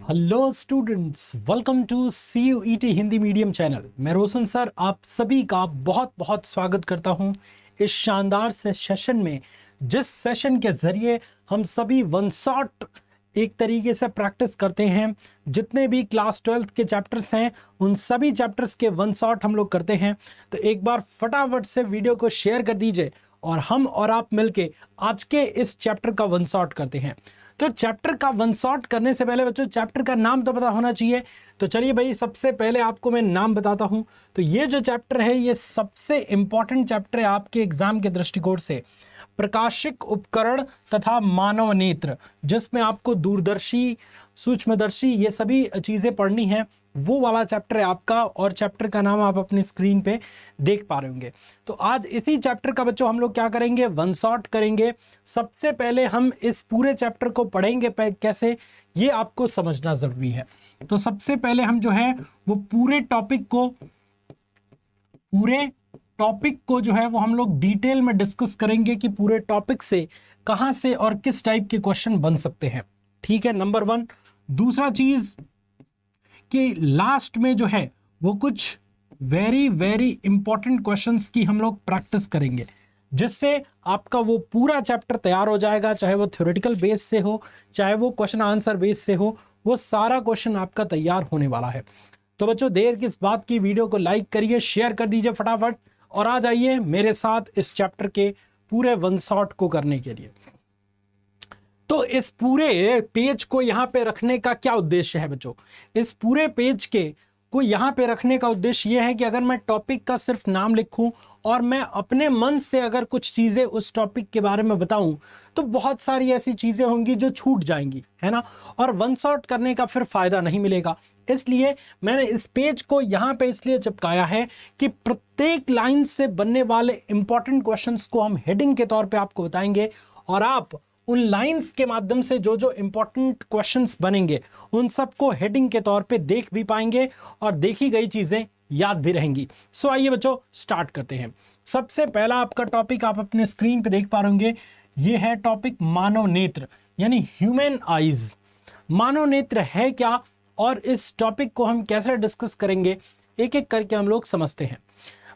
Hello students, welcome to CUET Hindi medium channel. मैं Roshan sir आप सभी का बहुत बहुत स्वागत करता हूं इस शानदार से सेशन में, जिस सेशन के ज़रिए हम सभी वन शॉट एक तरीके से प्रैक्टिस करते हैं। जितने भी क्लास 12th के चैप्टर्स हैं उन सभी चैप्टर्स के वन शॉट हम लोग करते हैं। तो एक बार फटाफट से वीडियो को शेयर कर दीजिए और हम और आप मिलके आज के इस चैप्टर का वन शॉट करते हैं। तो चैप्टर का वन शॉट करने से पहले बच्चों चैप्टर का नाम तो पता होना चाहिए। तो चलिए भाई, सबसे पहले आपको मैं नाम बताता हूं। तो ये जो चैप्टर है ये सबसे इंपॉर्टेंट चैप्टर है आपके एग्जाम के दृष्टिकोण से। प्रकाशिक उपकरण तथा मानव नेत्र, जिसमें आपको दूरदर्शी, सूक्ष्मदर्शी ये सभी चीज़ें पढ़नी है, वो वाला चैप्टर है आपका। और चैप्टर का नाम आप अपनी स्क्रीन पे देख पा रहे होंगे। तो आज इसी चैप्टर का बच्चों हम लोग क्या करेंगे, वन शॉट करेंगे। सबसे पहले हम इस पूरे चैप्टर को पढ़ेंगे कैसे, ये आपको समझना ज़रूरी है। तो सबसे पहले हम जो है वो पूरे टॉपिक को जो है वो हम लोग डिटेल में डिस्कस करेंगे कि पूरे टॉपिक से कहां से और किस टाइप के क्वेश्चन बन सकते हैं। ठीक है, नंबर 1। दूसरा चीज कि लास्ट में जो है वो कुछ वेरी वेरी इंपॉर्टेंट क्वेश्चंस की हम लोग प्रैक्टिस करेंगे, जिससे आपका वो पूरा चैप्टर तैयार हो जाएगा। चाहे वो थ्योरेटिकल बेस से हो, चाहे वो क्वेश्चन आंसर बेस से हो, वो सारा क्वेश्चन आपका तैयार होने वाला है। तो बच्चों देर किस बात की, वीडियो को लाइक करिए, शेयर कर दीजिए फटाफट और आ जाइए मेरे साथ इस चैप्टर के पूरे वन शॉट को करने के लिए। तो इस पूरे पेज को यहां पे रखने का क्या उद्देश्य है बच्चों? इस पूरे पेज को यहां पे रखने का उद्देश्य यह है कि अगर मैं टॉपिक का सिर्फ नाम लिखूं और मैं अपने मन से अगर कुछ चीजें उस टॉपिक के बारे में बताऊं तो बहुत सारी ऐसी चीजें होंगी जो छूट जाएंगी, है ना, और वन शॉट करने का फिर फायदा नहीं मिलेगा। इसलिए मैंने इस पेज को यहाँ पे इसलिए चिपकाया है कि प्रत्येक लाइन से बनने वाले इंपॉर्टेंट क्वेश्चंस को हम हेडिंग के तौर पे आपको बताएंगे और आप उन लाइंस के माध्यम से जो जो इंपॉर्टेंट क्वेश्चंस बनेंगे उन सबको हेडिंग के तौर पे देख भी पाएंगे और देखी गई चीजें याद भी रहेंगी। सो आइए बच्चों स्टार्ट करते हैं। सबसे पहला आपका टॉपिक आप अपने स्क्रीन पे देख पा रहे होंगे, ये है टॉपिक मानव नेत्र यानी ह्यूमन आईज। मानव नेत्र है क्या और इस टॉपिक को हम कैसे डिस्कस करेंगे, एक एक करके हम लोग समझते हैं।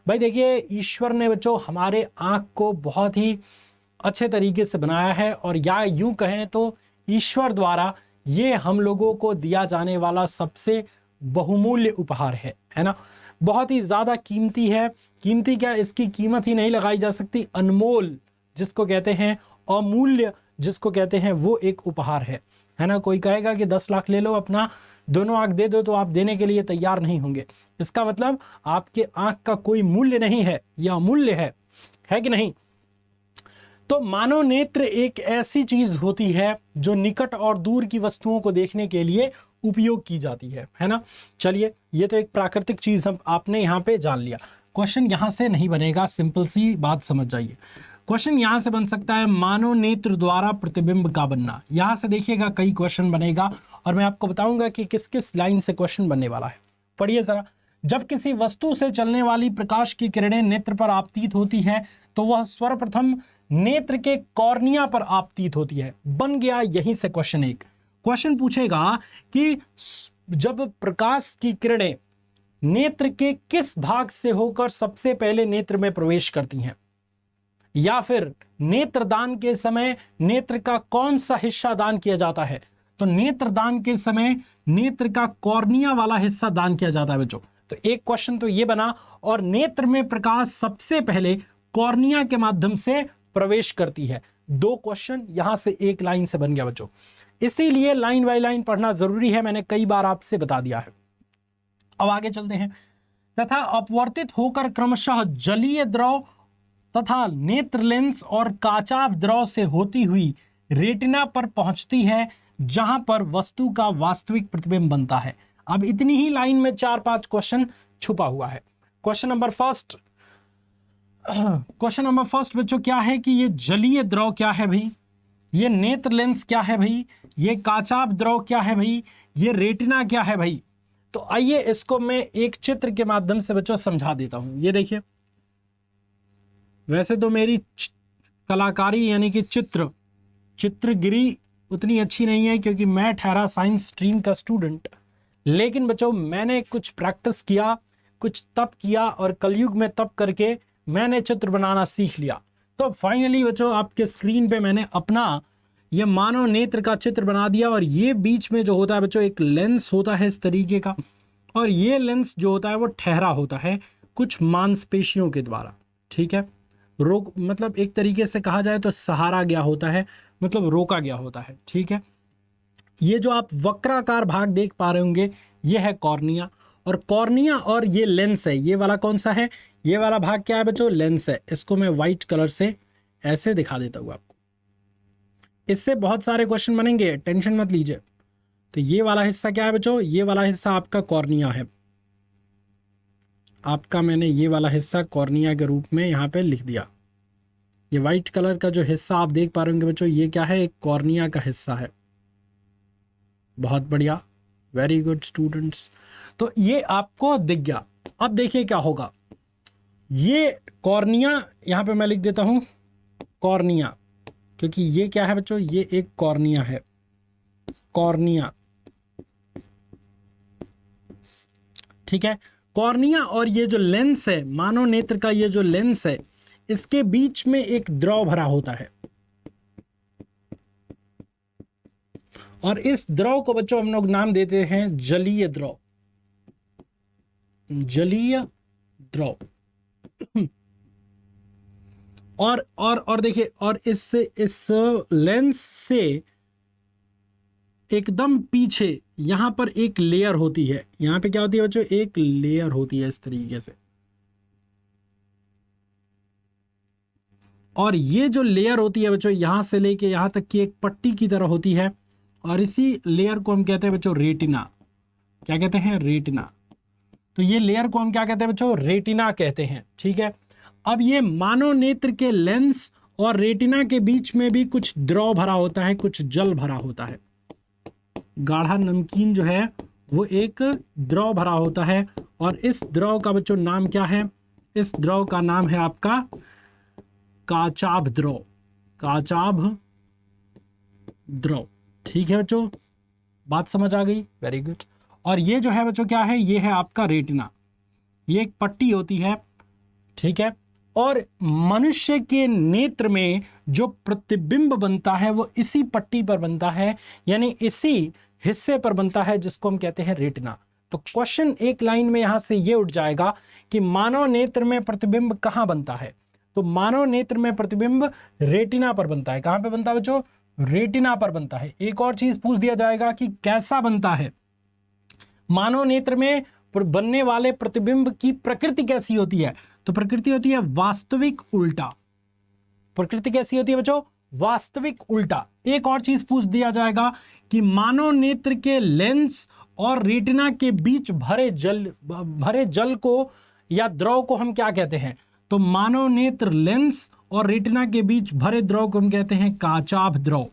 भाई देखिए, ईश्वर ने बच्चों हमारे आँख को बहुत ही अच्छे तरीके से बनाया है, और या यूं कहें तो ईश्वर द्वारा ये हम लोगों को दिया जाने वाला सबसे बहुमूल्य उपहार है ना। बहुत ही ज़्यादा कीमती है। कीमती क्या, इसकी कीमत ही नहीं लगाई जा सकती। अनमोल जिसको कहते हैं, अमूल्य जिसको कहते हैं, वो एक उपहार है ना। कोई कहेगा कि 10 लाख ले लो, अपना दोनों आंख दे दो, तो आप देने के लिए तैयार नहीं होंगे। इसका मतलब आपके आंख का कोई मूल्य नहीं है, यह अमूल्य है कि नहीं। तो मानव नेत्र एक ऐसी चीज होती है जो निकट और दूर की वस्तुओं को देखने के लिए उपयोग की जाती है ना। चलिए, ये तो एक प्राकृतिक चीज हम आपने यहाँ पे जान लिया। क्वेश्चन यहाँ से नहीं बनेगा, सिंपल सी बात समझ जाइए। क्वेश्चन यहाँ से बन सकता है मानव नेत्र द्वारा प्रतिबिंब का बनना। यहाँ से देखिएगा कई क्वेश्चन बनेगा और मैं आपको बताऊंगा कि किस किस लाइन से क्वेश्चन बनने वाला है। पढ़िए जरा। जब किसी वस्तु से चलने वाली प्रकाश की किरणें नेत्र पर आपतित होती है तो वह सर्वप्रथम नेत्र के कॉर्निया पर आपतित होती है। बन गया यहीं से क्वेश्चन 1। क्वेश्चन पूछेगा कि जब प्रकाश की किरणें नेत्र के किस भाग से होकर सबसे पहले नेत्र में प्रवेश करती हैं, या फिर नेत्रदान के समय नेत्र का कौन सा हिस्सा दान किया जाता है। तो नेत्रदान के समय नेत्र का कॉर्निया वाला हिस्सा दान किया जाता है बच्चों। तो एक क्वेश्चन तो ये बना, और नेत्र में प्रकाश सबसे पहले कॉर्निया के माध्यम से प्रवेश करती है। 2 क्वेश्चन यहां से एक लाइन से बन गया बच्चों। इसीलिए लाइन बाय लाइन पढ़ना जरूरी है, मैंने कई बार आपसे बता दिया है। अब आगे चलते हैं। तथा अपवर्तित होकर क्रमशः जलीय द्रव तथा नेत्र लेंस और काचाभ द्रव से होती हुई रेटिना पर पहुंचती है, जहां पर वस्तु का वास्तविक प्रतिबिंब बनता है। अब इतनी ही लाइन में 4-5 क्वेश्चन छुपा हुआ है। क्वेश्चन नंबर फर्स्ट बच्चों क्या है कि ये जलीय द्रव क्या है भाई, ये नेत्र लेंस क्या है भाई, ये काचाभ द्रव क्या है भाई, ये रेटिना क्या है भाई। तो आइए इसको मैं एक चित्र के माध्यम से बच्चों समझा देता हूं। ये देखिए, वैसे तो मेरी कलाकारी यानी कि चित्रगिरी उतनी अच्छी नहीं है क्योंकि मैं ठहरा साइंस स्ट्रीम का स्टूडेंट, लेकिन बच्चों मैंने कुछ प्रैक्टिस किया, कुछ तप किया और कलयुग में तप करके मैंने चित्र बनाना सीख लिया। तो फाइनली बच्चों आपके स्क्रीन पे मैंने अपना ये मानव नेत्र का चित्र बना दिया। और ये बीच में जो होता है बच्चों एक लेंस होता है इस तरीके का, और ये लेंस जो होता है वो ठहरा होता है कुछ मांसपेशियों के द्वारा। ठीक है, रोक मतलब एक तरीके से कहा जाए तो सहारा गया होता है, मतलब रोका गया होता है। ठीक है, ये जो आप वक्राकार भाग देख पा रहे होंगे ये है कॉर्निया, और कॉर्निया और ये लेंस है, ये वाला कौन सा है, ये वाला भाग क्या है बच्चों, लेंस है। इसको मैं व्हाइट कलर से ऐसे दिखा देता हूँ आपको, इससे बहुत सारे क्वेश्चन बनेंगे, टेंशन मत लीजिए। तो ये वाला हिस्सा क्या है बच्चों, ये वाला हिस्सा आपका कॉर्निया है, आपका मैंने ये वाला हिस्सा कॉर्निया के रूप में यहाँ पे लिख दिया। ये व्हाइट कलर का जो हिस्सा आप देख पा रहे होंगे बच्चों ये क्या है, एक कॉर्निया का हिस्सा है। बहुत बढ़िया, वेरी गुड स्टूडेंट्स। तो ये आपको दिख गया। अब देखिए क्या होगा, ये कॉर्निया यहाँ पे मैं लिख देता हूँ कॉर्निया, क्योंकि ये क्या है बच्चों, ये एक कॉर्निया है, कॉर्निया। ठीक है, कॉर्निया और ये जो लेंस है, मानव नेत्र का ये जो लेंस है, इसके बीच में एक द्रव भरा होता है, और इस द्रव को बच्चों हम लोग नाम देते हैं जलीय द्रव, जलीय द्रव। और देखिए, और इस लेंस से एकदम पीछे यहां पर एक लेयर होती है, यहां पे क्या होती है बच्चों, एक लेयर होती है इस तरीके से, और ये जो लेयर होती है बच्चों यहां से लेके यहां तक की एक पट्टी की तरह होती है, और इसी लेयर को हम कहते हैं बच्चों रेटिना। क्या कहते हैं, रेटिना। तो ये लेयर को हम क्या कहते हैं बच्चों, रेटिना कहते हैं। ठीक है, अब ये मानव नेत्र के लेंस और रेटिना के बीच में भी कुछ द्रव भरा होता है, कुछ जल भरा होता है, गाढ़ा नमकीन जो है वो एक द्रव भरा होता है। और इस द्रव का बच्चों नाम क्या है, इस द्रव का नाम है आपका काचाभ द्रव, काचाभ द्रव। ठीक है बच्चों, बात समझ आ गई, वेरी गुड। और ये जो है बच्चों क्या है, ये है आपका रेटिना, ये एक पट्टी होती है। ठीक है, और मनुष्य के नेत्र में जो प्रतिबिंब बनता है वो इसी पट्टी पर बनता है, यानी इसी हिस्से पर बनता है जिसको हम कहते हैं रेटिना। तो क्वेश्चन एक लाइन में यहां से ये उठ जाएगा कि मानव नेत्र में प्रतिबिंब कहां बनता है, तो मानव नेत्र में प्रतिबिंब रेटिना पर बनता है। कहां पे बनता है बच्चों, रेटिना पर बनता है। एक और चीज पूछ दिया जाएगा कि कैसा बनता है, मानव नेत्र में बनने वाले प्रतिबिंब की प्रकृति कैसी होती है, तो प्रकृति होती है वास्तविक उल्टा। प्रकृति कैसी होती है बच्चों, वास्तविक उल्टा। एक और चीज पूछ दिया जाएगा कि मानव नेत्र के लेंस और रेटिना के बीच भरे जल को या द्रव को हम क्या कहते हैं, तो मानव नेत्र लेंस और रेटिना के बीच भरे द्रव को हम कहते हैं काचाभ द्रव।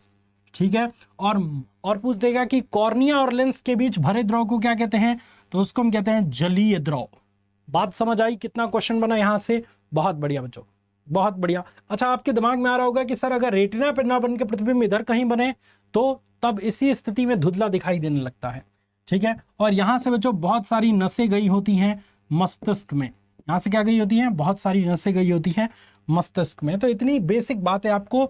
ठीक है, और पूछ देगा कि कॉर्निया और लेंस के बीच भरे द्रव को क्या कहते हैं, तो उसको हम कहते हैं जलीय द्रव। बात समझ आई, कितना क्वेश्चन बना यहां से, बहुत बढ़िया बच्चों, बहुत बढ़िया। अच्छा, आपके दिमाग में आ रहा होगा कि सर अगर रेटिना पर ना बन के प्रतिबिंब इधर कहीं बने तो तब इसी स्थिति में धुंधला दिखाई देने लगता है। ठीक है, और यहां से बच्चों बहुत सारी नसें गई होती हैं मस्तिष्क में, यहां से क्या गई होती हैं, बहुत सारी नसें गई होती हैं मस्तिष्क में। तो इतनी बेसिक बातें आपको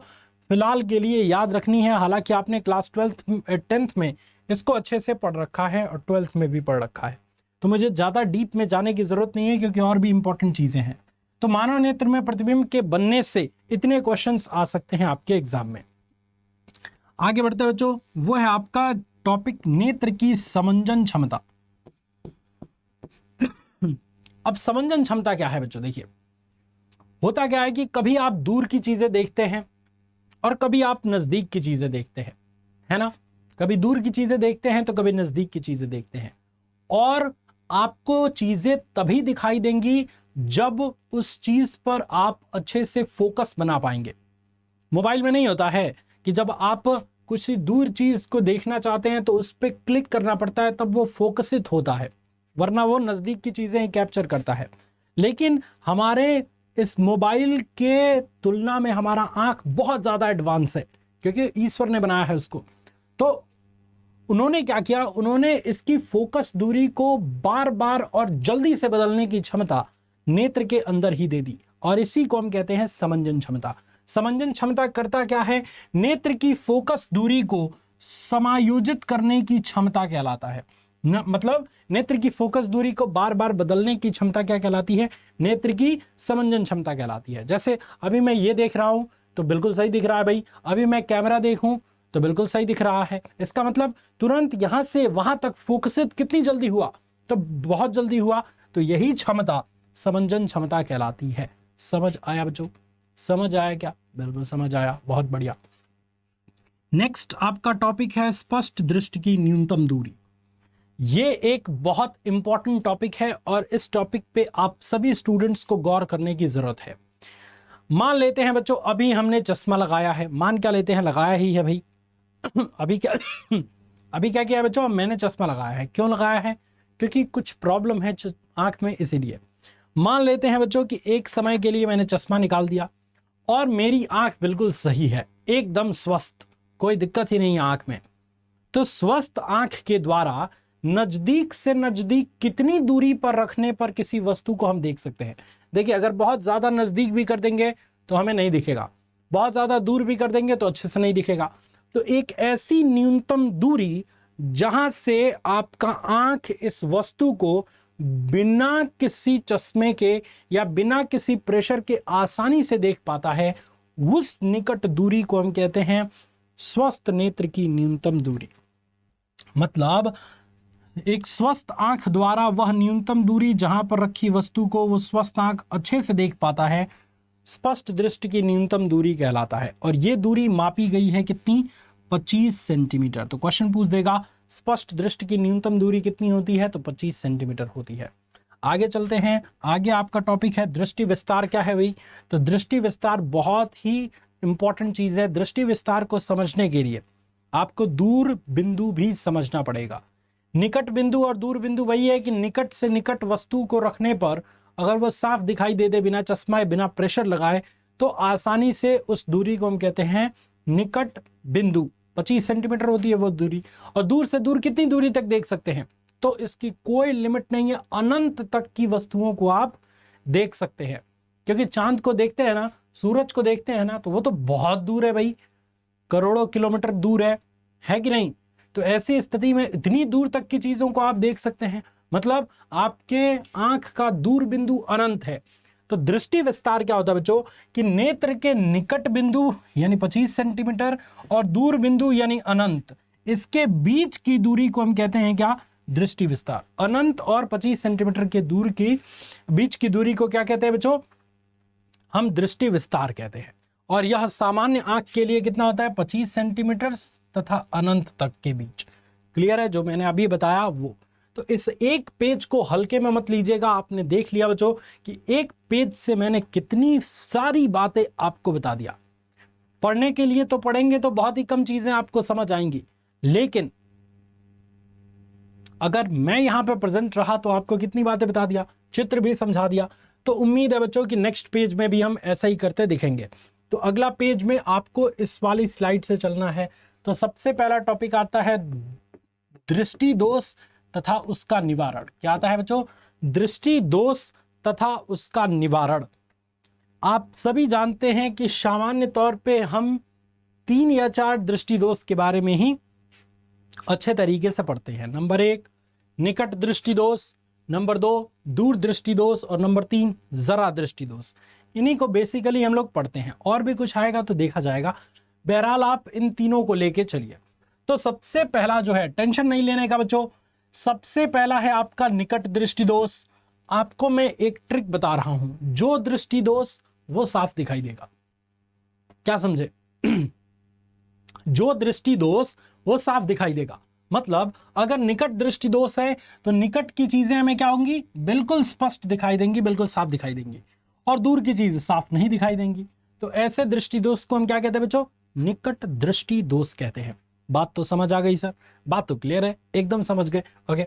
फिलहाल के लिए याद रखनी है। हालांकि आपने क्लास 10th में इसको अच्छे से पढ़ रखा है और 12th में भी पढ़ रखा है, तो मुझे ज़्यादा डीप में जाने की ज़रूरत नहीं है क्योंकि और भी इंपॉर्टेंट चीज़ें हैं। तो मानव नेत्र में प्रतिबिंब के बनने से इतने क्वेश्चंस आ सकते हैं आपके एग्जाम में। आगे बढ़ते बच्चों, वो है आपका टॉपिक नेत्र की समंजन क्षमता। अब समंजन क्षमता क्या है बच्चों, देखिए होता क्या है कि कभी आप दूर की चीजें देखते हैं और कभी आप नजदीक की चीजें देखते हैं, है ना। कभी दूर की चीजें देखते हैं तो कभी नजदीक की चीजें देखते हैं, और आपको चीजें तभी दिखाई देंगी जब उस चीज पर आप अच्छे से फोकस बना पाएंगे। मोबाइल में नहीं होता है कि जब आप कुछ दूर चीज को देखना चाहते हैं तो उस पर क्लिक करना पड़ता है तब वो फोकसित होता है, वरना वो नजदीक की चीजें ही कैप्चर करता है। लेकिन हमारे इस मोबाइल के तुलना में हमारा आंख बहुत ज्यादा एडवांस है क्योंकि ईश्वर ने बनाया है उसको। तो उन्होंने क्या किया, उन्होंने इसकी फोकस दूरी को बार बार और जल्दी से बदलने की क्षमता नेत्र के अंदर ही दे दी, और इसी को हम कहते हैं समंजन क्षमता। समंजन क्षमता करता क्या है, नेत्र की फोकस दूरी को समायोजित करने की क्षमता कहलाता है। मतलब नेत्र की फोकस दूरी को बार बार बदलने की क्षमता क्या कहलाती है, नेत्र की समंजन क्षमता कहलाती है। जैसे अभी मैं ये देख रहा हूं तो बिल्कुल सही दिख रहा है भाई, अभी मैं कैमरा देखूं तो बिल्कुल सही दिख रहा है। इसका मतलब तुरंत यहां से वहां तक फोकसित कितनी जल्दी हुआ, तो बहुत जल्दी हुआ। तो यही क्षमता समंजन क्षमता कहलाती है। समझ आया बच्चों? समझ आया क्या? बिल्कुल समझ आया, बहुत बढ़िया। नेक्स्ट आपका टॉपिक है स्पष्ट दृष्टि की न्यूनतम दूरी। ये एक बहुत इंपॉर्टेंट टॉपिक है और इस टॉपिक पे आप सभी स्टूडेंट्स को गौर करने की जरूरत है। मान लेते हैं बच्चों अभी हमने चश्मा लगाया है, मान क्या लेते हैं, लगाया ही है भाई। अभी क्या किया है बच्चों, मैंने चश्मा लगाया है। क्यों लगाया है? क्योंकि कुछ प्रॉब्लम है आंख में, इसीलिए। मान लेते हैं बच्चों कि एक समय के लिए मैंने चश्मा निकाल दिया और मेरी आंख बिल्कुल सही है, एकदम स्वस्थ, कोई दिक्कत ही नहीं है आंख में। तो स्वस्थ आंख के द्वारा नजदीक से नजदीक कितनी दूरी पर रखने पर किसी वस्तु को हम देख सकते हैं। देखिए, अगर बहुत ज्यादा नजदीक भी कर देंगे तो हमें नहीं दिखेगा, बहुत ज्यादा दूर भी कर देंगे तो अच्छे से नहीं दिखेगा। तो एक ऐसी न्यूनतम दूरी जहां से आपका आंख इस वस्तु को बिना किसी चश्मे के या बिना किसी प्रेशर के आसानी से देख पाता है, उस निकट दूरी को हम कहते हैं स्वस्थ नेत्र की न्यूनतम दूरी। मतलब एक स्वस्थ आंख द्वारा वह न्यूनतम दूरी जहां पर रखी वस्तु को वो स्वस्थ आंख अच्छे से देख पाता है, स्पष्ट दृष्टि की न्यूनतम दूरी कहलाता है। और ये दूरी मापी गई है कितनी, 25 सेंटीमीटर। तो क्वेश्चन पूछ देगा स्पष्ट दृष्टि की न्यूनतम दूरी कितनी होती है, तो 25 सेंटीमीटर होती है। आगे चलते हैं, आगे आपका टॉपिक है दृष्टि विस्तार। क्या है भाई? तो दृष्टि विस्तार बहुत ही इंपॉर्टेंट चीज है। दृष्टि विस्तार को समझने के लिए आपको दूर बिंदु भी समझना पड़ेगा। निकट बिंदु और दूर बिंदु वही है कि निकट से निकट वस्तु को रखने पर अगर वो साफ दिखाई दे दे बिना चश्मा बिना प्रेशर लगाए, तो आसानी से उस दूरी को हम कहते हैं निकट बिंदु। 25 सेंटीमीटर होती है वो दूरी। और दूर से दूर कितनी दूरी तक देख सकते हैं, तो इसकी कोई लिमिट नहीं है, अनंत तक की वस्तुओं को आप देख सकते हैं। क्योंकि चांद को देखते हैं ना, सूरज को देखते हैं ना, तो वो तो बहुत दूर है भाई, करोड़ों किलोमीटर दूर है कि नहीं? तो ऐसी स्थिति में इतनी दूर तक की चीजों को आप देख सकते हैं, मतलब आपके आंख का दूर बिंदु अनंत है। तो दृष्टि विस्तार क्या होता है बच्चों, कि नेत्र के निकट बिंदु यानी 25 सेंटीमीटर और दूर बिंदु यानी अनंत, इसके बीच की दूरी को हम कहते हैं क्या, दृष्टि विस्तार। अनंत और 25 सेंटीमीटर के दूर की बीच की दूरी को क्या कहते हैं बच्चों, हम दृष्टि विस्तार कहते हैं। और यह सामान्य आंख के लिए कितना होता है, 25 सेंटीमीटर तथा अनंत तक के बीच। क्लियर है जो मैंने अभी बताया वो? तो इस एक पेज को हल्के में मत लीजिएगा। आपने देख लिया बच्चों कि एक पेज से मैंने कितनी सारी बातें आपको बता दिया। पढ़ने के लिए तो पढ़ेंगे तो बहुत ही कम चीजें आपको समझ आएंगी, लेकिन अगर मैं यहां पर प्रेजेंट रहा तो आपको कितनी बातें बता दिया, चित्र भी समझा दिया। तो उम्मीद है बच्चों कि नेक्स्ट पेज में भी हम ऐसा ही करते दिखेंगे। तो अगला पेज में आपको इस वाली स्लाइड से चलना है। तो सबसे पहला टॉपिक आता है दृष्टि दोष तथा उसका निवारण। क्या आता है बच्चों, दृष्टि दोष तथा उसका निवारण। आप सभी जानते हैं कि सामान्य तौर पे हम 3 या 4 दृष्टि दोष के बारे में ही अच्छे तरीके से पढ़ते हैं। नंबर 1 निकट दृष्टि दोष, नंबर 2 दूर दृष्टि दोष और नंबर 3 जरा दृष्टि दोष। इन्हीं को बेसिकली हम लोग पढ़ते हैं, और भी कुछ आएगा तो देखा जाएगा। बहरहाल आप इन तीनों को लेके चलिए। तो सबसे पहला जो है, टेंशन नहीं लेने का बच्चों, सबसे पहला है आपका निकट दृष्टि दोष। आपको मैं एक ट्रिक बता रहा हूं, जो दृष्टि दोष वो साफ दिखाई देगा। क्या समझे? जो दृष्टि दोष वो साफ दिखाई देगा। मतलब अगर निकट दृष्टि दोष है तो निकट की चीजें हमें क्या होंगी, बिल्कुल स्पष्ट दिखाई देंगी, बिल्कुल साफ दिखाई देंगी, और दूर की चीज साफ नहीं दिखाई देंगी। तो ऐसे दृष्टि दोष को हम क्या कहते हैं बच्चों, निकट दृष्टि दोष कहते हैं। बात तो समझ आ गई सर? बात तो क्लियर है, एकदम समझ गए। ओके,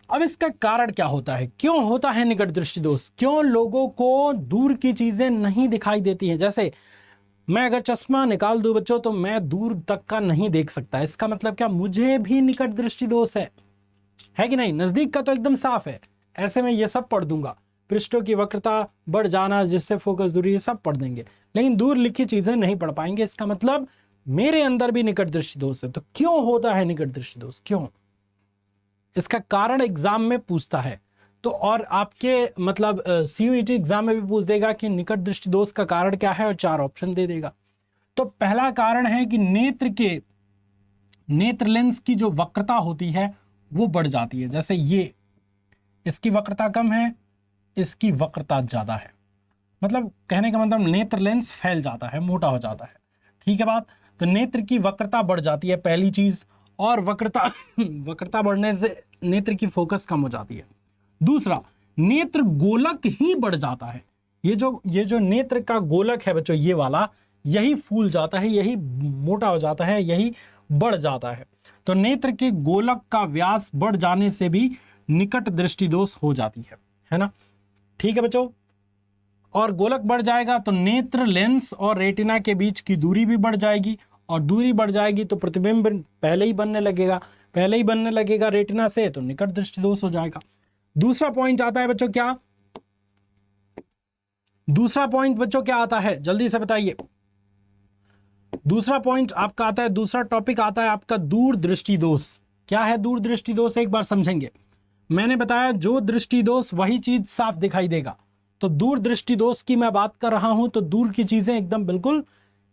अब इसका कारण क्या होता है, क्यों होता है निकट दृष्टि दोष, क्यों लोगों को दूर की चीजें नहीं दिखाई देती हैं? जैसे मैं अगर चश्मा निकाल दूं बच्चों तो मैं दूर तक का नहीं देख सकता। इसका मतलब क्या, मुझे भी निकट दृष्टि दोष है कि नहीं? नजदीक का तो एकदम साफ है, ऐसे में ये सब पढ़ दूंगा, पृष्ठों की वक्रता, बढ़ जाना, जिससे फोकस दूरी, ये सब पढ़ देंगे, लेकिन दूर लिखी चीजें नहीं पढ़ पाएंगे। इसका मतलब मेरे अंदर भी निकट दृष्टि दोष है। तो क्यों होता है निकट दृष्टि दोष, क्यों? इसका कारण एग्जाम में पूछता है। तो और आपके मतलब सीयूईटी एग्जाम में भी पूछ देगा कि निकट दृष्टि दोष का कारण क्या है, और 4 ऑप्शन दे देगा। तो पहला कारण है कि नेत्र लेंस की जो वक्रता होती है वो बढ़ जाती है। जैसे ये, इसकी वक्रता कम है, इसकी वक्रता ज्यादा है, मतलब कहने का मतलब नेत्र लेंस फैल जाता है, मोटा हो जाता है। ठीक है बात? तो नेत्र की वक्रता बढ़ जाती है पहली चीज, और वक्रता बढ़ने से नेत्र की फोकस कम हो जाती है। दूसरा, नेत्र गोलक ही बढ़ जाता है। ये जो नेत्र का गोलक है बच्चों, ये वाला, यही फूल जाता है, यही मोटा हो जाता है, यही बढ़ जाता है। तो नेत्र के गोलक का व्यास बढ़ जाने से भी निकट दृष्टि दोष हो जाती है ना? ठीक है बच्चों। और गोलक बढ़ जाएगा तो नेत्र लेंस और रेटिना के बीच की दूरी भी बढ़ जाएगी, और दूरी बढ़ जाएगी तो प्रतिबिंब पहले ही बनने लगेगा रेटिना से, तो निकट दृष्टि दोष हो जाएगा। दूसरा पॉइंट आता है बच्चों क्या? दूसरा पॉइंट बच्चों क्या आता है, जल्दी से बताइए। दूसरा पॉइंट आपका आता है, दूसरा टॉपिक आता है आपका दूर दृष्टि दोष। क्या है दूर दृष्टि दोष, एक बार समझेंगे। मैंने बताया जो दृष्टि दोष वही चीज साफ दिखाई देगा। तो दूर दृष्टि दोष की मैं बात कर रहा हूं तो दूर की चीजें एकदम बिल्कुल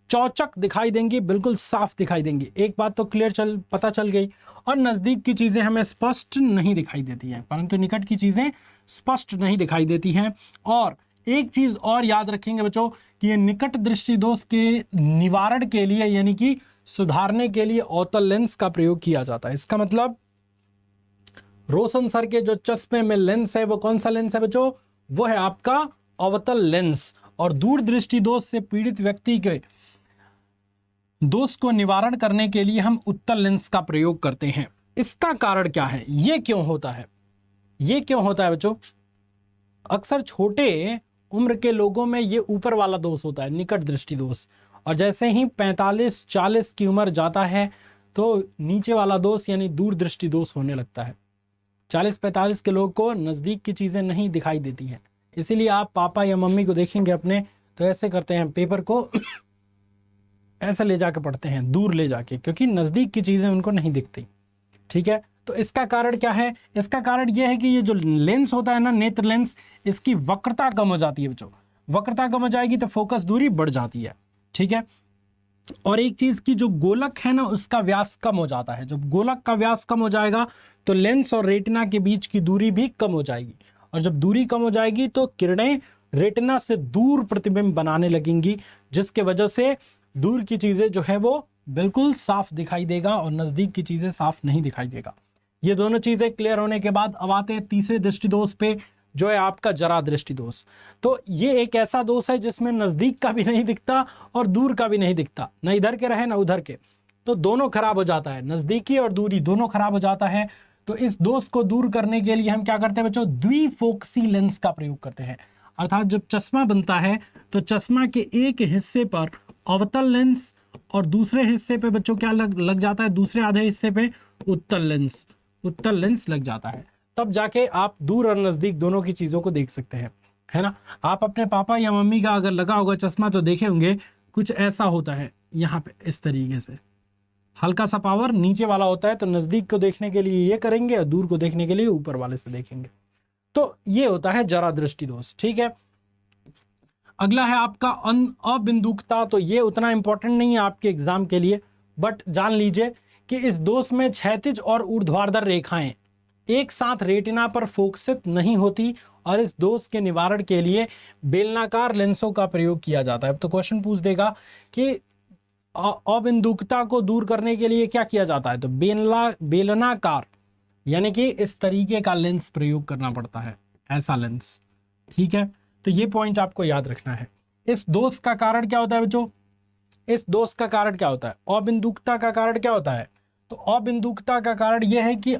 चौचक दिखाई देंगी, बिल्कुल साफ दिखाई देंगी। एक बात तो पता चल गई। और नजदीक की चीजें हमें स्पष्ट नहीं दिखाई देती हैं, परंतु निकट की चीजें स्पष्ट नहीं दिखाई देती हैं। और एक चीज और याद रखेंगे बच्चों कि ये निकट दृष्टि दोष के निवारण के लिए, यानी कि सुधारने के लिए अवतल लेंस का प्रयोग किया जाता है। इसका मतलब रोशन सर के जो चश्मे में लेंस है वो कौन सा लेंस है बच्चों? वो है आपका अवतल लेंस। और दूर दृष्टि दोष से पीड़ित व्यक्ति के दोष को निवारण करने के लिए हम उत्तल लेंस का प्रयोग करते हैं। इसका कारण क्या है, ये क्यों होता है? ये क्यों होता है बच्चों? अक्सर छोटे उम्र के लोगों में ये ऊपर वाला दोष होता है, निकट दृष्टि दोष, और जैसे ही 45-40 की उम्र जाता है तो नीचे वाला दोष यानी दूर दृष्टि दोष होने लगता है। 40-45 के लोग को नजदीक की चीजें नहीं दिखाई देती हैं, इसीलिए आप पापा या मम्मी को देखेंगे अपने तो ऐसे करते हैं, पेपर को ऐसे ले जाके पढ़ते हैं, दूर ले जाके, क्योंकि नजदीक की चीजें उनको नहीं दिखती। ठीक है? तो इसका कारण क्या है? इसका कारण यह है कि ये जो लेंस होता है ना, नेत्र लेंस, इसकी वक्रता कम हो जाती है बच्चों। वक्रता कम हो जाएगी तो फोकस दूरी बढ़ जाती है। ठीक है? और एक चीज की जो गोलक है ना, उसका व्यास कम हो जाता है। जब गोलक का व्यास कम हो जाएगा तो लेंस और रेटिना के बीच की दूरी भी कम हो जाएगी, और जब दूरी कम हो जाएगी तो किरणें रेटिना से दूर प्रतिबिंब बनाने लगेंगी, जिसके वजह से दूर की चीजें जो है वो बिल्कुल साफ दिखाई देगा और नजदीक की चीजें साफ नहीं दिखाई देगा। ये दोनों चीजें क्लियर होने के बाद अब आते हैं तीसरे दृष्टि दोष पे, जो है आपका जरा दृष्टि दोष। तो ये एक ऐसा दोष है जिसमें नजदीक का भी नहीं दिखता और दूर का भी नहीं दिखता, ना इधर के रहे ना उधर के, तो दोनों खराब हो जाता है, नजदीकी और दूरी दोनों खराब हो जाता है। तो इस दोष को दूर करने के लिए हम क्या करते हैं बच्चों? द्विफोकसी लेंस का प्रयोग करते हैं। अर्थात जब चश्मा बनता है तो चश्मा के एक हिस्से पर अवतल लेंस और दूसरे हिस्से पे बच्चों क्या लग जाता है? दूसरे आधे हिस्से पे उत्तल लेंस लग जाता है। तब जाके आप दूर और नजदीक दोनों की चीजों को देख सकते हैं, है ना? आप अपने पापा या मम्मी का अगर लगा होगा चश्मा तो देखे होंगे कुछ ऐसा होता है, यहाँ पे इस तरीके से हल्का सा पावर नीचे वाला होता है, तो नजदीक को देखने के लिए ये करेंगे और दूर को देखने के लिए ऊपर वाले से देखेंगे। तो ये होता है जरा दृष्टि दोष। ठीक है? अगला है आपका अबिंदुकता। तो ये उतना इंपॉर्टेंट नहीं है आपके एग्जाम के लिए, बट जान लीजिए कि इस दोष में क्षैतिज और ऊर्ध्वाधर रेखाएं एक साथ रेटिना पर फोकसित नहीं होती, और इस दोष के निवारण के लिए बेलनाकार लेंसों का प्रयोग किया जाता है। तो क्वेश्चन पूछ देगा कि अबिंदुकता को दूर करने के लिए क्या किया जाता है? तो बेलनाकार यानी कि इस तरीके का लेंस प्रयोग करना पड़ता है, ऐसा लेंस। ठीक है? तो ये पॉइंट आपको याद रखना है। इस दोष का कारण क्या होता है बच्चों? इस दोष का कारण क्या होता है? अबिंदुकता का कारण क्या होता है? तो अबिंदुकता का कारण यह है कि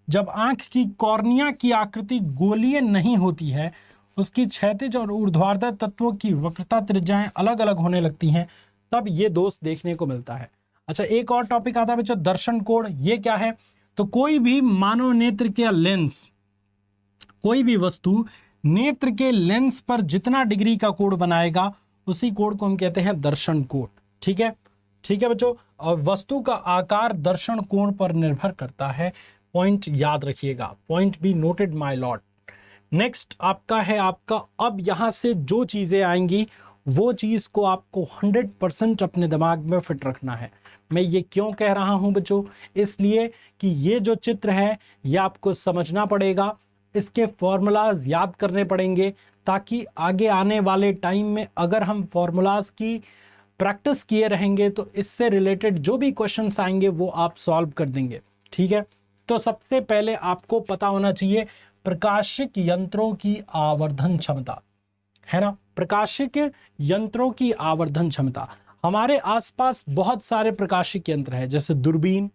जब आंख की कॉर्निया की आकृति गोलीय नहीं होती है, उसकी क्षैतिज और ऊर्ध्वाधर तत्वों की वक्रता त्रिज्याएं अलग अलग होने लगती हैं, तब ये दोष देखने को मिलता है। अच्छा, एक और टॉपिक आता है बच्चों, दर्शन कोण। ये क्या है? तो कोई भी मानव नेत्र के लेंस, कोई भी वस्तु नेत्र के लेंस पर जितना डिग्री का कोण बनाएगा उसी कोण को हम कहते हैं दर्शन कोण। ठीक है, ठीक है बच्चों। और वस्तु का आकार दर्शन कोण पर निर्भर करता है। पॉइंट याद रखिएगा, point be noted my Lord. Next आपका है, आपका अब यहां से जो चीजें आएंगी वो चीज को आपको 100% अपने दिमाग में फिट रखना है। मैं ये क्यों कह रहा हूं बच्चों? इसलिए कि ये जो चित्र है ये आपको समझना पड़ेगा, इसके फॉर्मूलाज याद करने पड़ेंगे, ताकि आगे आने वाले टाइम में अगर हम फॉर्मूलाज की प्रैक्टिस किए रहेंगे तो इससे रिलेटेड जो भी क्वेश्चंस आएंगे वो आप सॉल्व कर देंगे। ठीक है, तो सबसे पहले आपको पता होना चाहिए प्रकाशिक यंत्रों की आवर्धन क्षमता, है ना। प्रकाशिक यंत्रों की आवर्धन क्षमता, हमारे आसपास बहुत सारे प्रकाशिक यंत्र हैं, जैसे दूरबीन,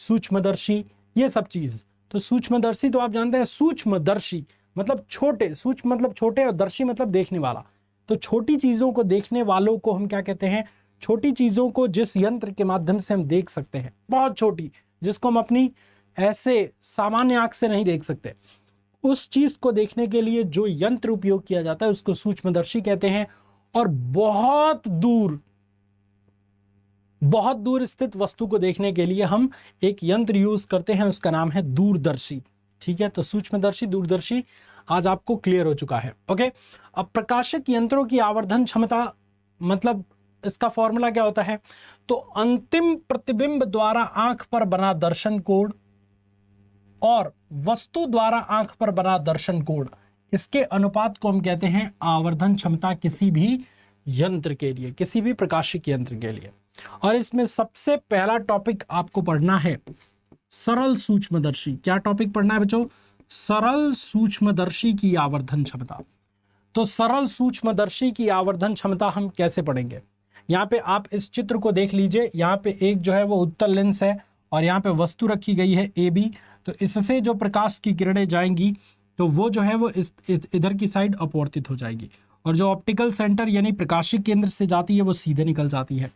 सूक्ष्मदर्शी, ये सब चीज। तो सूक्ष्मदर्शी तो आप जानते हैं, सूक्ष्मदर्शी मतलब छोटे, सूक्ष्म मतलब छोटे और दर्शी मतलब देखने वाला। तो छोटी चीजों को देखने वालों को हम क्या कहते हैं? छोटी चीजों को जिस यंत्र के माध्यम से हम देख सकते हैं, बहुत छोटी, जिसको हम अपनी ऐसे सामान्य आंख से नहीं देख सकते, उस चीज को देखने के लिए जो यंत्र उपयोग किया जाता है उसको सूक्ष्मदर्शी कहते हैं। और बहुत दूर स्थित वस्तु को देखने के लिए हम एक यंत्र यूज करते हैं, उसका नाम है दूरदर्शी। ठीक है, तो सूक्ष्मदर्शी, दूरदर्शी आज आपको क्लियर हो चुका है। ओके, अब प्रकाशिक यंत्रों की आवर्धन क्षमता मतलब इसका फॉर्मूला क्या होता है? तो अंतिम प्रतिबिंब द्वारा आंख पर बना दर्शन कोण और वस्तु द्वारा आंख पर बना दर्शन कोण, इसके अनुपात को हम कहते हैं आवर्धन क्षमता किसी भी यंत्र के लिए, किसी भी प्रकाशिक यंत्र के लिए। और इसमें सबसे पहला टॉपिक आपको पढ़ना है सरल सूक्ष्मदर्शी। क्या टॉपिक पढ़ना है बच्चों? सरल सूक्ष्मदर्शी की आवर्धन क्षमता। तो सरल सूक्ष्मदर्शी की आवर्धन क्षमता हम कैसे पढ़ेंगे? यहाँ पे आप इस चित्र को देख लीजिए, यहाँ पे एक जो है वो उत्तल लेंस है और यहाँ पे वस्तु रखी गई है AB। तो इससे जो प्रकाश की किरणें जाएंगी तो वो जो है वो इस इधर की साइड अपवर्तित हो जाएगी, और जो ऑप्टिकल सेंटर यानी प्रकाशिक केंद्र से जाती है वो सीधे निकल जाती है।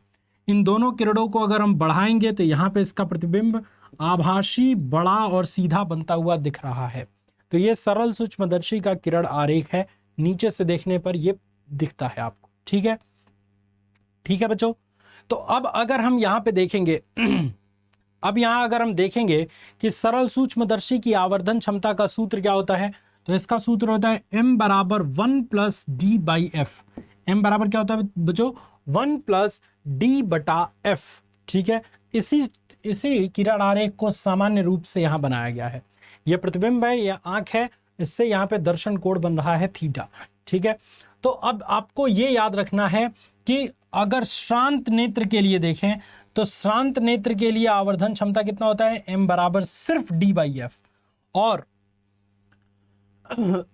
इन दोनों किरणों को अगर हम बढ़ाएंगे तो यहाँ पे इसका प्रतिबिंब आभासी, बड़ा और सीधा बनता हुआ दिख रहा है। तो ये सरल सूक्ष्मदर्शी का किरण आरेख है, नीचे से देखने पर ये दिखता है आपको। ठीक है, ठीक है बच्चों। तो अब अगर हम यहाँ पे देखेंगे अब यहाँ अगर हम देखेंगे कि सरल सूक्ष्मदर्शी की आवर्धन क्षमता का सूत्र क्या होता है, तो इसका सूत्र होता है m बराबर 1 plus D by F. m बराबर क्या होता है बच्चों? 1 प्लस डी बटा एफ। ठीक है, इसी किरण आरेख को सामान्य रूप से यहाँ बनाया गया है। यह प्रतिबिंब है, यह आंख है, इससे यहाँ पे दर्शन कोण बन रहा है थीटा। ठीक है, तो अब आपको ये याद रखना है कि अगर श्रांत नेत्र के लिए देखें तो श्रांत नेत्र के लिए आवर्धन क्षमता कितना होता है? m बराबर सिर्फ d बाई एफ।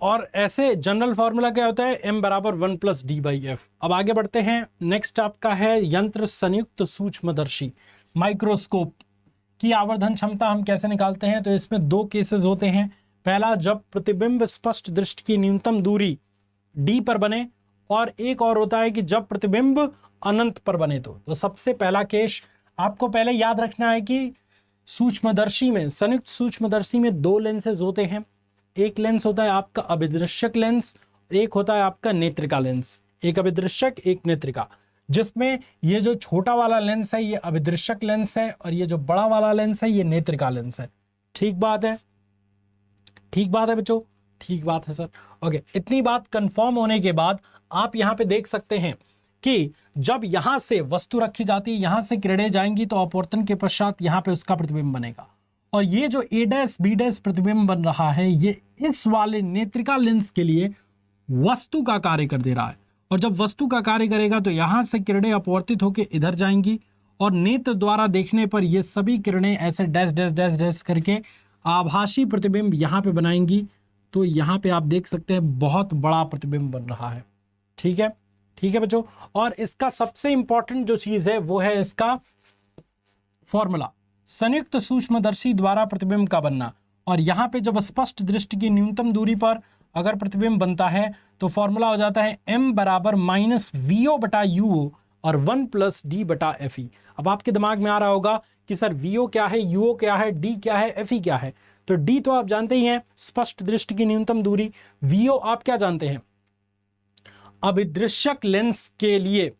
और ऐसे जनरल फॉर्मूला क्या होता है? m बराबर 1 प्लस डी बाई एफ। अब आगे बढ़ते हैं, नेक्स्ट आपका है यंत्र संयुक्त सूक्ष्मदर्शी। माइक्रोस्कोप की आवर्धन क्षमता हम कैसे निकालते हैं? तो इसमें दो केसेस होते हैं। पहला, जब प्रतिबिंब स्पष्ट दृष्टि की न्यूनतम दूरी d पर बने, और एक और होता है कि जब प्रतिबिंब अनंत पर बने। तो सबसे पहला केस आपको पहले याद रखना है कि सूक्ष्मदर्शी में, संयुक्त सूक्ष्मदर्शी में दो लेंसेज होते हैं। एक लेंस होता है आपका अभिदृश्यक लेंस, एक होता है आपका नेत्रिका लेंस। एक अभिदृश्यक, एक नेत्रिका, जिसमें ये जो छोटा वाला लेंस है ये अभिदृश्यक लेंस है और ये जो बड़ा वाला लेंस है ये नेत्रिका लेंस है। ठीक बात है? ठीक बात है बच्चों? ठीक बात है सर। ओके, इतनी बात कंफर्म होने के बाद आप यहाँ पे देख सकते हैं कि जब यहां से वस्तु रखी जाती है, यहां से किरणें जाएंगी तो अपवर्तन के पश्चात यहां पे उसका प्रतिबिंब बनेगा। और ये जो A' B' प्रतिबिंब बन रहा है ये इस वाले नेत्रिका लेंस के लिए वस्तु का कार्य कर दे रहा है। और जब वस्तु का कार्य करेगा तो यहां से किरणें अपवर्तित होकर इधर जाएंगी और नेत्र द्वारा देखने पर ये सभी किरणें ऐसे डैश डैश डैश डैश करके आभासी प्रतिबिंब यहाँ पे बनाएंगी। तो यहाँ पे आप देख सकते हैं बहुत बड़ा प्रतिबिंब बन रहा है। ठीक है, ठीक है बच्चों। और इसका सबसे इंपॉर्टेंट जो चीज है वो है इसका फॉर्मूला, संयुक्त सूक्ष्मदर्शी द्वारा प्रतिबिंब का बनना। और यहाँ पे जब स्पष्ट दृष्टि की न्यूनतम दूरी पर अगर प्रतिबिंब बनता है तो फॉर्मूला हो जाता है m बराबर माइनस वीओ बटा यूओ और 1 प्लस डी बटा एफ ई। अब आपके दिमाग में आ रहा होगा कि सर वीओ क्या है, यूओ क्या है, डी क्या है, एफ ई क्या है। तो डी तो आप जानते ही हैं, स्पष्ट दृष्टि की न्यूनतम दूरी। वीओ आप क्या जानते हैं, अभिदृश्यक लेंस के लिए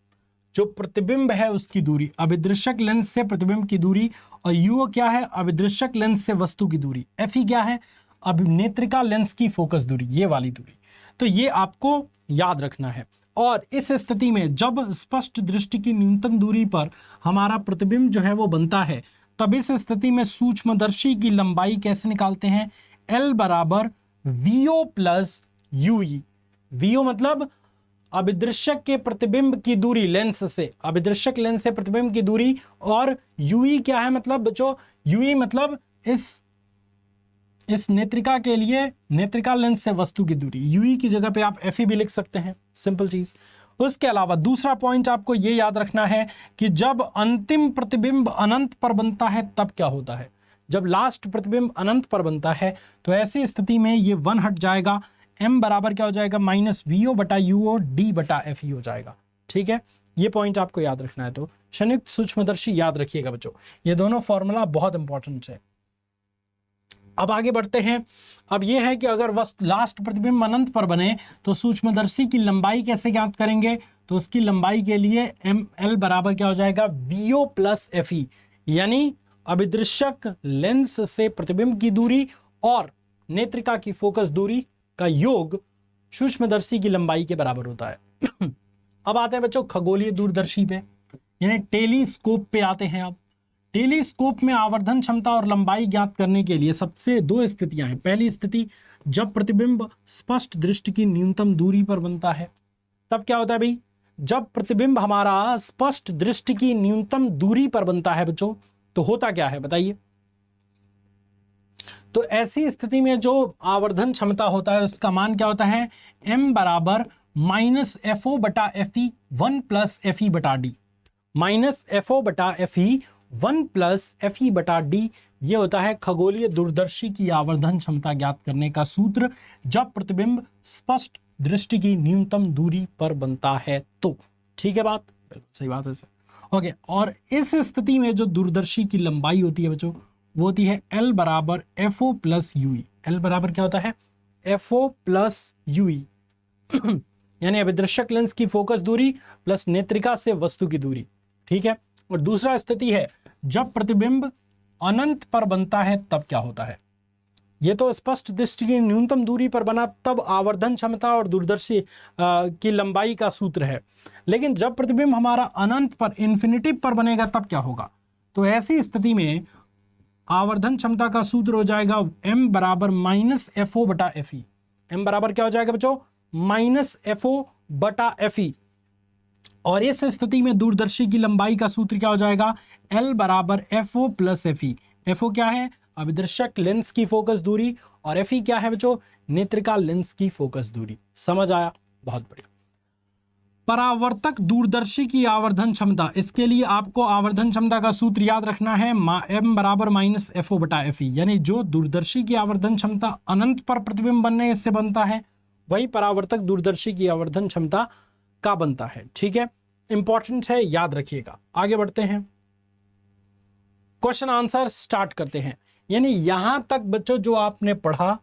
जो प्रतिबिंब है उसकी दूरी, अभिदृश्यक लेंस से प्रतिबिंब की दूरी। और यूओ क्या है, अभिदृश्यक लेंस से वस्तु की दूरी। एफ ई क्या है, अभिनेत्रिका लेंस की फोकस दूरी, ये वाली दूरी। तो ये आपको याद रखना है। और इस स्थिति में जब स्पष्ट दृष्टि की न्यूनतम दूरी पर हमारा प्रतिबिंब जो है वो बनता है, तब इस स्थिति में सूक्ष्मदर्शी की लंबाई कैसे निकालते हैं, एल बराबर वीओ प्लस यूई। वीओ मतलब अभिदृश्यक के प्रतिबिंब की दूरी लेंस से, अभिदृश्यक लेंस से प्रतिबिंब की दूरी। और यूई क्या है, मतलब बच्चों यूई मतलब इस नेत्रिका के लिए, नेत्रिका लेंस से वस्तु की दूरी। यूई की जगह पे आप एफई भी लिख सकते हैं, सिंपल चीज। उसके अलावा दूसरा पॉइंट आपको ये याद रखना है कि जब अंतिम प्रतिबिंब अनंत पर बनता है तब क्या होता है। जब लास्ट प्रतिबिंब अनंत पर बनता है तो ऐसी स्थिति में ये 1 हट जाएगा, m बराबर क्या हो जाएगा, माइनस वीओ बटा यूओ डी बटा एफ ई हो जाएगा। ठीक है, ये पॉइंट आपको याद रखना है। तो संयुक्त सूक्ष्मदर्शी याद रखिएगा बच्चों, ये दोनों फॉर्मूला बहुत इंपॉर्टेंट है। अब आगे बढ़ते हैं। अब यह है कि अगर लास्ट प्रतिबिंब अनंत पर बने तो सूक्ष्मदर्शी की लंबाई कैसे ज्ञात करेंगे। तो उसकी लंबाई के लिए एम एल बराबर क्या हो जाएगा, वीओ प्लस एफ ई, यानी अभिदृश्यक लेंस से प्रतिबिंब की दूरी और नेत्रिका की फोकस दूरी का योग सूक्ष्मदर्शी की लंबाई के बराबर होता है। अब आते हैं बच्चों खगोलीय दूरदर्शी पे, यानी टेलीस्कोप पे आते हैं। अब टेलीस्कोप में आवर्धन क्षमता और लंबाई ज्ञात करने के लिए सबसे 2 स्थितियां हैं। पहली स्थिति जब प्रतिबिंब स्पष्ट दृष्टि की न्यूनतम दूरी पर बनता है, तब क्या होता है भाई, जब प्रतिबिंब हमारा स्पष्ट दृष्टि की न्यूनतम दूरी पर बनता है बच्चों, तो होता क्या है बताइए। तो ऐसी स्थिति में जो आवर्धन क्षमता होता है उसका मान क्या होता है, m बराबर माइनस एफ ओ बटा एफ ई 1 प्लस एफ ई बटा डी, माइनस एफ ओ बटा एफ ई 1 प्लस एफ ई बटा डी। ये होता है खगोलीय दूरदर्शी की आवर्धन क्षमता ज्ञात करने का सूत्र जब प्रतिबिंब स्पष्ट दृष्टि की न्यूनतम दूरी पर बनता है। तो ठीक है बात, बिल्कुल सही बात है सर। ओके, और इस स्थिति में जो दूरदर्शी की लंबाई होती है बच्चों, वो होती है L बराबर F O plus U E. L बराबर क्या होता है, एफ ओ प्लस यूई, यानी अभिदृश्यक लेंस की फोकस दूरी प्लस नेत्रिका से वस्तु की दूरी। ठीक है, और दूसरा स्थिति है जब प्रतिबिंब अनंत पर बनता है तब क्या होता है। ये तो स्पष्ट दृष्टि की न्यूनतम दूरी पर बना तब आवर्धन क्षमता और दूरदर्शी की लंबाई का सूत्र है। लेकिन जब प्रतिबिंब हमारा अनंत पर, इन्फिनिटिव पर बनेगा तब क्या होगा। तो ऐसी स्थिति में आवर्धन क्षमता का सूत्र हो जाएगा m बराबर माइनस एफ ओ बटा एफ ई। एम बराबर क्या हो जाएगा बच्चों, माइनस एफ ओ बटा एफ ई। और इस स्थिति में दूरदर्शी की लंबाई का सूत्र क्या हो जाएगा, L बराबर F O plus F E. F O क्या है, अभिदृश्यक लेंस की फोकस दूरी, और एफ ई क्या है बच्चों, नेत्रिका लेंस की फोकस दूरी। समझ आया, बहुत बढ़िया। परावर्तक दूरदर्शी की आवर्धन क्षमता, इसके लिए आपको आवर्धन क्षमता का सूत्र याद रखना है, m बराबर माइनस एफ ओ बटा एफ ई। यानी जो दूरदर्शी की आवर्धन क्षमता अनंत पर प्रतिबिंब बनने से बनता है, वही परावर्तक दूरदर्शी की आवर्धन क्षमता का बनता है। ठीक है, इंपॉर्टेंट है, याद रखिएगा। आगे बढ़ते हैं, क्वेश्चन आंसर स्टार्ट करते हैं। यानी यहां तक बच्चों जो आपने पढ़ा,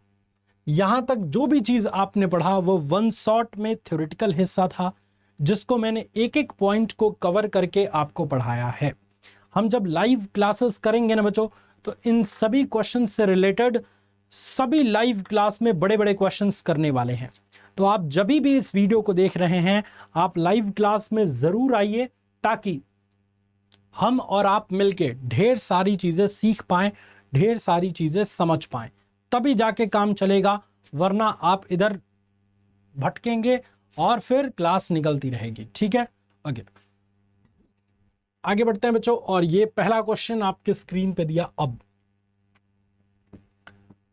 यहां तक जो भी चीज आपने पढ़ा वो 1 शॉट में थ्योरेटिकल हिस्सा था, जिसको मैंने एक एक पॉइंट को कवर करके आपको पढ़ाया है। हम जब लाइव क्लासेस करेंगे ना बच्चों, तो इन सभी क्वेश्चन से रिलेटेड सभी लाइव क्लास में बड़े बड़े क्वेश्चंस करने वाले हैं। तो आप जब भी इस वीडियो को देख रहे हैं, आप लाइव क्लास में जरूर आइए, ताकि हम और आप मिलके ढेर सारी चीजें सीख पाएं, ढेर सारी चीजें समझ पाएं, तभी जाके काम चलेगा। वरना आप इधर भटकेंगे और फिर क्लास निकलती रहेगी। ठीक है, आगे बढ़ते हैं बच्चों। और ये पहला क्वेश्चन आपके स्क्रीन पे दिया। अब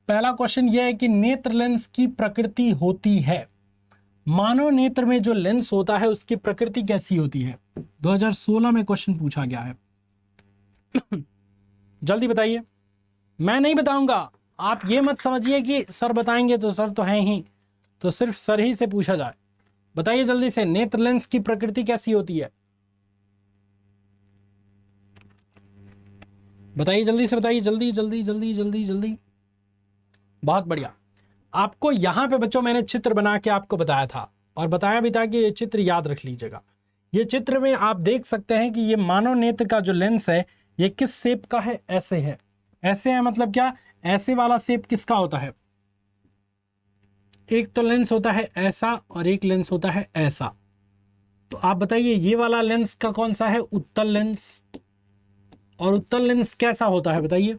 पहला क्वेश्चन ये है कि नेत्र लेंस की प्रकृति होती है, मानव नेत्र में जो लेंस होता है उसकी प्रकृति कैसी होती है। 2016 में क्वेश्चन पूछा गया है। जल्दी बताइए। मैं नहीं बताऊंगा, आप ये मत समझिए कि सर बताएंगे तो सर तो हैं ही। तो सिर्फ सर ही से पूछा जाए। बताइए जल्दी से, नेत्र लेंस की प्रकृति कैसी होती है? बताइए जल्दी से, बताइए जल्दी जल्दी जल्दी जल्दी जल्दी। बहुत बढ़िया। आपको यहां पे बच्चों मैंने चित्र बना के आपको बताया था, और बताया भी था कि ये चित्र याद रख लीजिएगा। ये चित्र में आप देख सकते हैं कि ये मानव नेत्र का जो लेंस है ये किस शेप का है? ऐसे है। ऐसे है मतलब क्या? ऐसे वाला शेप किसका होता है? एक तो लेंस होता है ऐसा और एक लेंस होता है ऐसा। तो आप बताइए ये वाला लेंस का कौन सा है? उत्तल लेंस। और उत्तल लेंस कैसा होता है बताइए?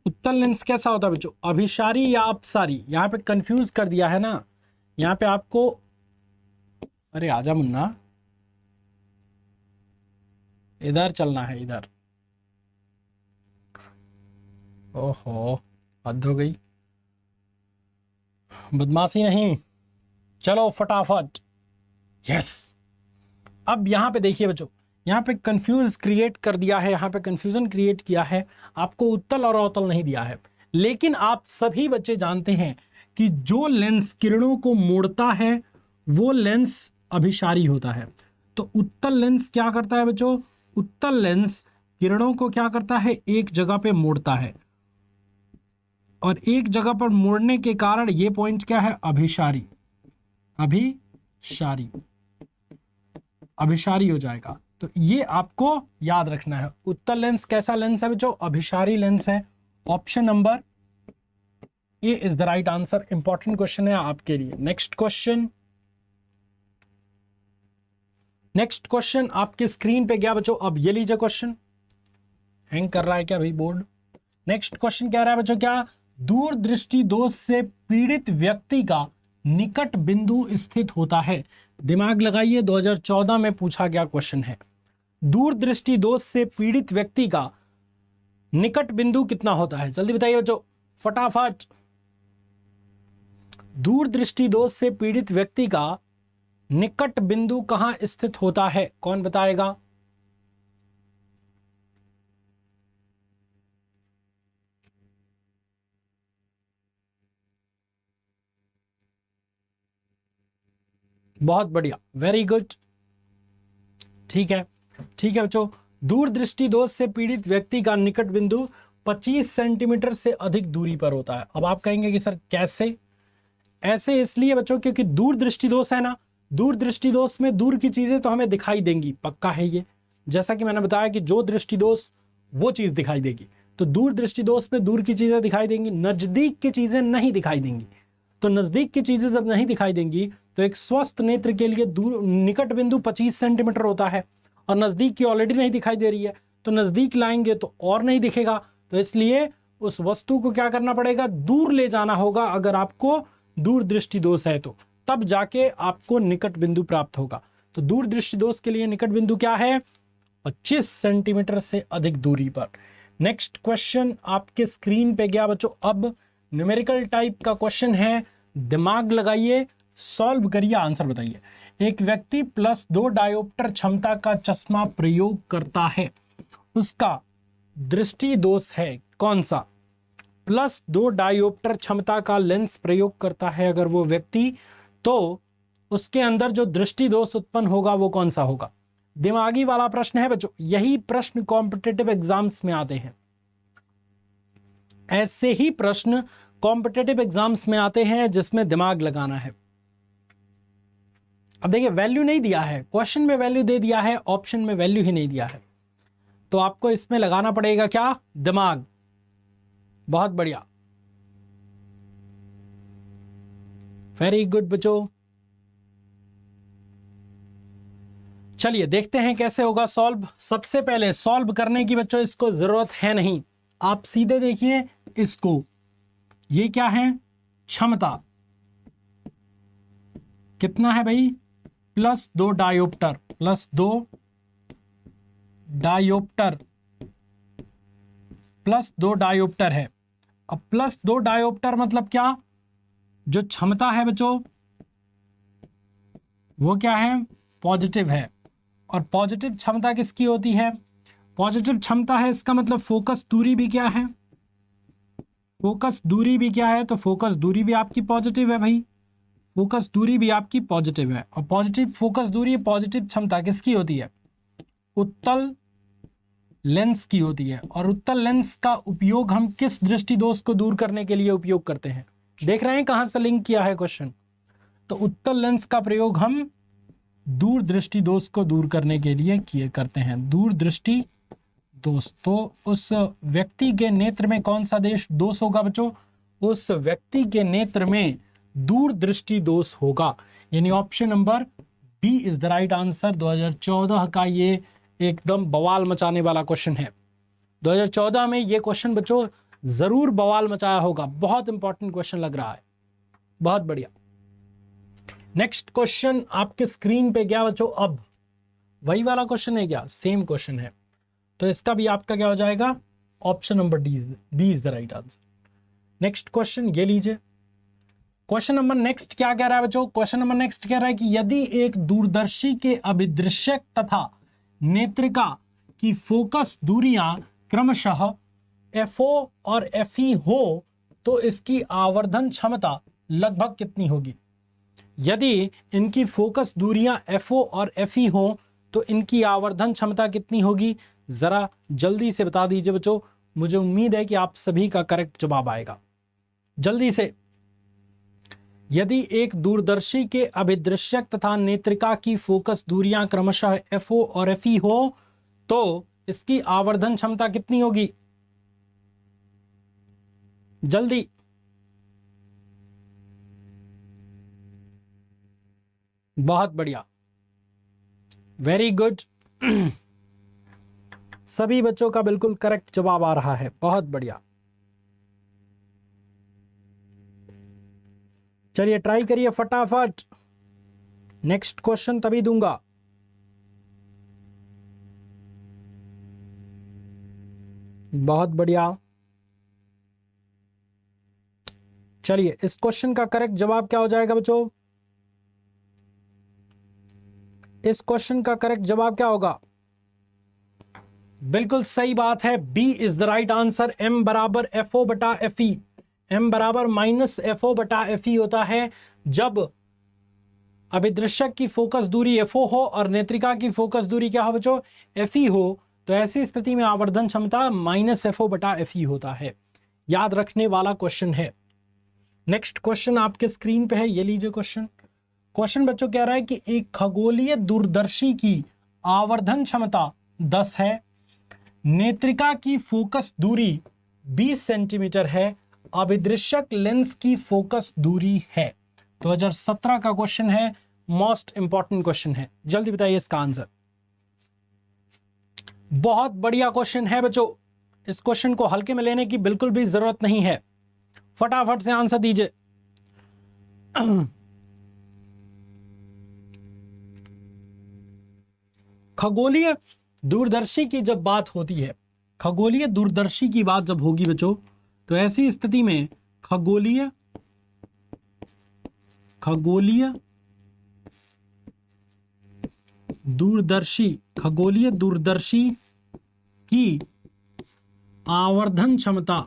उत्तल लेंस कैसा होता है बच्चों? अभिसारी या अपसारी? यहां पे कंफ्यूज कर दिया है ना यहां पे आपको। अरे आजा मुन्ना, इधर चलना है, इधर। ओहो, हद हो गई, बदमाशी नहीं, चलो फटाफट। यस। अब यहां पे देखिए बच्चों, यहाँ पे कंफ्यूज क्रिएट कर दिया है, यहाँ पे कंफ्यूजन क्रिएट किया है। आपको उत्तल और अवतल नहीं दिया है, लेकिन आप सभी बच्चे जानते हैं कि जो लेंस किरणों को मोड़ता है वो लेंस अभिसारी होता है। तो उत्तल लेंस क्या करता है बच्चों? उत्तल लेंस किरणों को क्या करता है? एक जगह पे मोड़ता है, और एक जगह पर मोड़ने के कारण ये पॉइंट क्या है? अभिसारी। अभिसारी, अभिसारी हो जाएगा। तो ये आपको याद रखना है। उत्तल लेंस कैसा लेंस है बच्चों? अभिसारी लेंस है। Option number A is the right answer. Important question है आपके लिए। नेक्स्ट क्वेश्चन, नेक्स्ट क्वेश्चन आपके स्क्रीन पे गया बच्चों। अब ये लीजिए क्वेश्चन। हैंग कर रहा है क्या भाई बोर्ड? नेक्स्ट क्वेश्चन कह रहा है बच्चों क्या? दूरदृष्टि दोष से पीड़ित व्यक्ति का निकट बिंदु स्थित होता है। दिमाग लगाइए, 2014 में पूछा गया क्वेश्चन है। दूरदृष्टि दोष से पीड़ित व्यक्ति का निकट बिंदु कितना होता है? जल्दी बताइए बच्चों, फटाफट। दूरदृष्टि दोष से पीड़ित व्यक्ति का निकट बिंदु कहां स्थित होता है? कौन बताएगा? बहुत बढ़िया, वेरी गुड। ठीक है, ठीक है बच्चों। दूरदृष्टि दोष से पीड़ित व्यक्ति का निकट बिंदु 25 सेंटीमीटर से अधिक दूरी पर होता है। अब आप कहेंगे कि सर कैसे? ऐसे इसलिए बच्चों क्योंकि दूरदृष्टि दोष है ना, दूरदृष्टि दोष में दूर की चीजें तो हमें दिखाई देंगी, पक्का है ये। जैसा कि मैंने बताया कि जो दृष्टि दोष वो चीज दिखाई देगी, तो दूरदृष्टि दोष में दूर की चीजें दिखाई देंगी, नजदीक की चीजें नहीं दिखाई देंगी। तो नजदीक की चीजें जब नहीं दिखाई देंगी तो एक स्वस्थ नेत्र के लिए दूर निकट बिंदु 25 सेंटीमीटर होता है, और नजदीक की ऑलरेडी नहीं दिखाई दे रही है, तो नजदीक लाएंगे तो और नहीं दिखेगा। तो इसलिए उस वस्तु को क्या करना पड़ेगा? दूर ले जाना होगा। अगर आपको दूरदृष्टि दोष है तो तब जाके आपको निकट बिंदु प्राप्त होगा। तो दूरदृष्टि दोष के लिए निकट बिंदु क्या है? 25 सेंटीमीटर से अधिक दूरी पर। नेक्स्ट क्वेश्चन आपके स्क्रीन पे गया बच्चों। अब न्यूमेरिकल टाइप का क्वेश्चन है, दिमाग लगाइए, सॉल्व करिए, आंसर बताइए। एक व्यक्ति +2 डायोप्टर क्षमता का चश्मा प्रयोग करता है, उसका दृष्टि दोष है कौन सा? +2 डायोप्टर क्षमता का लेंस प्रयोग करता है अगर वो व्यक्ति, तो उसके अंदर जो दृष्टि दोष उत्पन्न होगा वो कौन सा होगा? दिमागी वाला प्रश्न है बच्चों। यही प्रश्न कॉम्पिटिटिव एग्जाम्स में आते हैं, ऐसे ही प्रश्न कॉम्पिटिटिव एग्जाम्स में आते हैं जिसमें दिमाग लगाना है। अब देखिए, वैल्यू नहीं दिया है, क्वेश्चन में वैल्यू दे दिया है, ऑप्शन में वैल्यू ही नहीं दिया है, तो आपको इसमें लगाना पड़ेगा क्या? दिमाग। बहुत बढ़िया, वेरी गुड बच्चों। चलिए देखते हैं कैसे होगा सॉल्व। सबसे पहले सॉल्व करने की बच्चों इसको जरूरत है नहीं, आप सीधे देखिए इसको। ये क्या है? क्षमता कितना है भाई? +2 डायोप्टर, +2 डायोप्टर, +2 डायोप्टर है। अब +2 डायोप्टर मतलब क्या? जो क्षमता है बच्चों वो क्या है? पॉजिटिव है। और पॉजिटिव क्षमता किसकी होती है? पॉजिटिव क्षमता है, इसका मतलब फोकस दूरी भी क्या है? फोकस दूरी भी क्या है, तो फोकस दूरी भी आपकी पॉजिटिव है भाई, फोकस दूरी भी आपकी पॉजिटिव है। और पॉजिटिव फोकस दूरी, पॉजिटिव क्षमता किसकी होती है, उत्तल लेंस की होती है। और उत्तल लेंस का उपयोग हम किस दृष्टि दोष को दूर करने के लिए उपयोग करते हैं, देख रहे हैं कहां से लिंक किया है क्वेश्चन। तो उत्तल लेंस का प्रयोग हम दूर दृष्टि दोष को दूर करने के लिए किए करते हैं, दूर दृष्टि दोष। तो उस व्यक्ति के नेत्र में कौन सा दोष होगा बच्चों, उस व्यक्ति के नेत्र में दूर दृष्टि दोष होगा। यानी option number B is the right answer. 2014 का ये एकदम बवाल मचाने वाला क्वेश्चन है। 2014 में ये क्वेश्चन बच्चों जरूर बवाल मचाया होगा, बहुत इंपॉर्टेंट क्वेश्चन लग रहा है, बहुत बढ़िया। नेक्स्ट क्वेश्चन आपके स्क्रीन पे गया बच्चों, अब वही वाला क्वेश्चन है क्या, सेम क्वेश्चन है, तो इसका भी आपका क्या हो जाएगा, option number B is the right answer. Next question ये लीजिए, क्वेश्चन नंबर नेक्स्ट क्या कह रहा है बच्चों, क्वेश्चन नंबर नेक्स्ट कह रहा है कि यदि एक दूरदर्शी के अभिदृश्यक तथा नेत्रिका की फोकस दूरियां क्रमशः FO और FE हो तो इसकी आवर्धन क्षमता लगभग कितनी होगी। यदि इनकी फोकस दूरियां FO और FE हो तो इनकी आवर्धन क्षमता कितनी होगी, जरा जल्दी से बता दीजिए बच्चों, मुझे उम्मीद है कि आप सभी का करेक्ट जवाब आएगा जल्दी से। यदि एक दूरदर्शी के अभिदृश्यक तथा नेत्रिका की फोकस दूरियां क्रमशः FO और FE हो तो इसकी आवर्धन क्षमता कितनी होगी, जल्दी। बहुत बढ़िया, वेरी गुड। सभी बच्चों का बिल्कुल करेक्ट जवाब आ रहा है, बहुत बढ़िया। चलिए ट्राई करिए फटाफट, नेक्स्ट क्वेश्चन तभी दूंगा। बहुत बढ़िया, चलिए इस क्वेश्चन का करेक्ट जवाब क्या हो जाएगा बच्चों, इस क्वेश्चन का करेक्ट जवाब क्या होगा, बिल्कुल सही बात है, B is the right answer. M बराबर FO बटा FE, M बराबर -FO बटा FE होता है जब अभिदृश्यक की फोकस दूरी FO हो और नेत्रिका की फोकस दूरी क्या हो बच्चों, FE हो, तो ऐसी स्थिति में आवर्धन क्षमता -FO बटा FE होता है। याद रखने वाला क्वेश्चन है। नेक्स्ट क्वेश्चन आपके स्क्रीन पे है, ये लीजिए क्वेश्चन। क्वेश्चन बच्चों कह रहा है कि एक खगोलीय दूरदर्शी की आवर्धन क्षमता 10 है, नेत्रिका की फोकस दूरी 20 सेंटीमीटर है, अभिदृश्यक लेंस की फोकस दूरी है। 2017 का क्वेश्चन है, मोस्ट इंपॉर्टेंट क्वेश्चन है, जल्दी बताइए इसका आंसर। बहुत बढ़िया क्वेश्चन है बच्चों, इस क्वेश्चन को हल्के में लेने की बिल्कुल भी जरूरत नहीं है, फटाफट से आंसर दीजिए। खगोलीय दूरदर्शी की जब बात होती है, खगोलीय दूरदर्शी की बात जब होगी बच्चों, तो ऐसी स्थिति में खगोलीय दूरदर्शी की आवर्धन क्षमता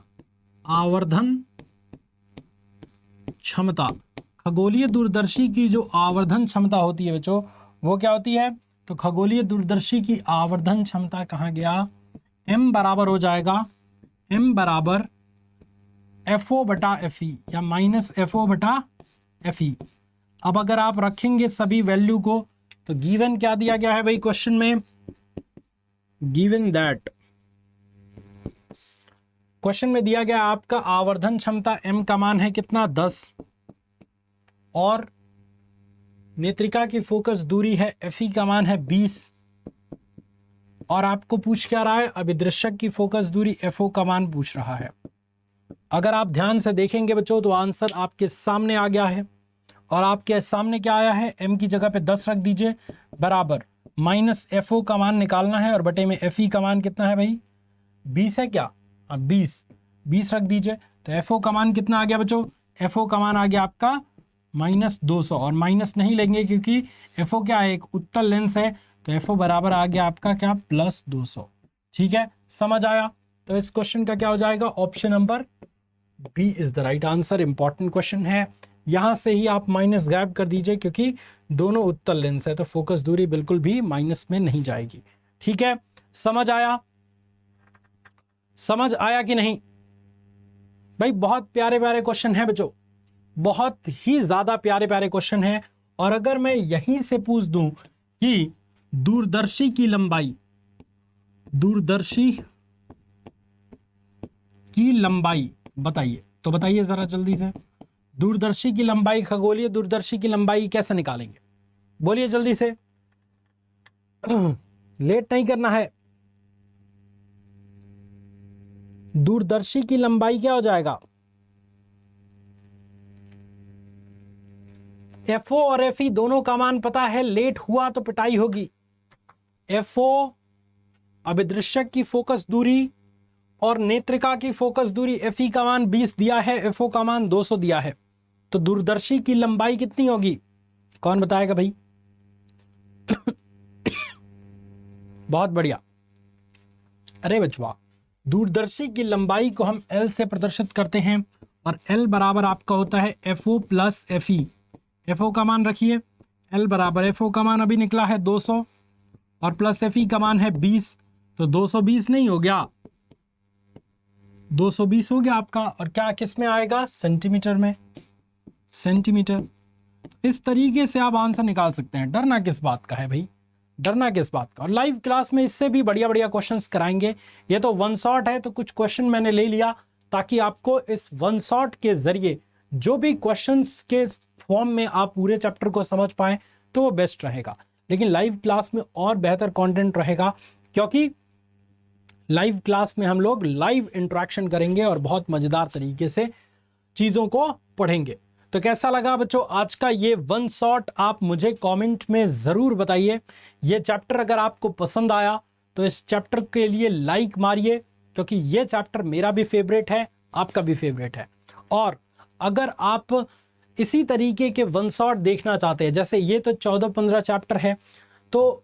खगोलीय दूरदर्शी की जो आवर्धन क्षमता होती है बच्चों, वो क्या होती है, तो खगोलीय दूरदर्शी की आवर्धन क्षमता कहाँ गया, M बराबर हो जाएगा, M बराबर FO बटा FE या -FO बटा FE। अब अगर आप रखेंगे सभी वैल्यू को, तो गिवन क्या दिया गया है भाई क्वेश्चन में, गिवन दैट, क्वेश्चन में दिया गया आपका आवर्धन क्षमता M का मान है कितना, 10, और नेत्रिका की फोकस दूरी है FE का मान है 20, और आपको पूछ क्या रहा है, अभिदृश्यक की फोकस दूरी FO का मान पूछ रहा है। अगर आप ध्यान से देखेंगे बच्चों तो आंसर आपके सामने आ गया है, और आपके सामने क्या आया है, M की जगह पे 10 रख दीजिए, बराबर -FO का मान निकालना है, और बटे में FE का मान कितना है भाई, 20 है क्या, 20 रख दीजिए, तो FO का मान कितना आ गया बच्चों, FO का मान आ गया आपका -200, और माइनस नहीं लेंगे क्योंकि FO क्या है, एक उत्तल लेंस है, तो FO बराबर आ गया आपका क्या, +200। ठीक है, समझ आया। तो इस क्वेश्चन का क्या हो जाएगा, option number B is the right answer. Important question है, यहां से ही आप माइनस गायब कर दीजिए क्योंकि दोनों उत्तल लेंस है तो फोकस दूरी बिल्कुल भी माइनस में नहीं जाएगी। ठीक है, समझ आया? समझ आया कि नहीं भाई? बहुत प्यारे प्यारे क्वेश्चन है बच्चों, बहुत ही ज्यादा प्यारे प्यारे क्वेश्चन है। और अगर मैं यहीं से पूछ दूं कि दूरदर्शी की लंबाई, दूरदर्शी की लंबाई बताइए, तो बताइए जरा जल्दी से, दूरदर्शी की लंबाई, खगोलीय दूरदर्शी की लंबाई कैसे निकालेंगे? बोलिए जल्दी से, लेट नहीं करना है। दूरदर्शी की लंबाई क्या हो जाएगा? FO और FE दोनों का मान पता है, लेट हुआ तो पिटाई होगी। FO अभिदृश्यक की फोकस दूरी और नेत्रिका की फोकस दूरी, FE का मान 20 दिया है, FO का मान 200 दिया है, तो दूरदर्शी की लंबाई कितनी होगी? कौन बताएगा भाई? बहुत बढ़िया। अरे बचवा, दूरदर्शी की लंबाई को हम L से प्रदर्शित करते हैं और L बराबर आपका होता है FO प्लस FE। FO का मान रखिए, L बराबर FO का मान अभी निकला है 200 और प्लस FE का मान है 20, तो 220 नहीं हो गया, 220 हो गया आपका। और क्या किस में आएगा? सेंटीमीटर में, सेंटीमीटर। इस तरीके से आप आंसर निकाल सकते हैं। डरना किस बात का है भाई, डरना किस बात का? और लाइव क्लास में इससे भी बढ़िया बढ़िया क्वेश्चंस कराएंगे। ये तो वन शॉट है तो कुछ क्वेश्चन मैंने ले लिया ताकि आपको इस वन शॉट के जरिए जो भी क्वेश्चंस के फॉर्म में आप पूरे चैप्टर को समझ पाए तो वो बेस्ट रहेगा। लेकिन लाइव क्लास में और बेहतर कंटेंट रहेगा क्योंकि लाइव क्लास में हम लोग लाइव इंटरेक्शन करेंगे और बहुत मजेदार तरीके से चीजों को पढ़ेंगे। तो कैसा लगा बच्चों आज का ये वन शॉट? आप मुझे कमेंट में जरूर बताइए। ये चैप्टर अगर आपको पसंद आया तो इस चैप्टर के लिए लाइक मारिए क्योंकि ये चैप्टर मेरा भी फेवरेट है, आपका भी फेवरेट है। और अगर आप इसी तरीके के वन शॉट देखना चाहते हैं, जैसे ये तो 14-15 चैप्टर है, तो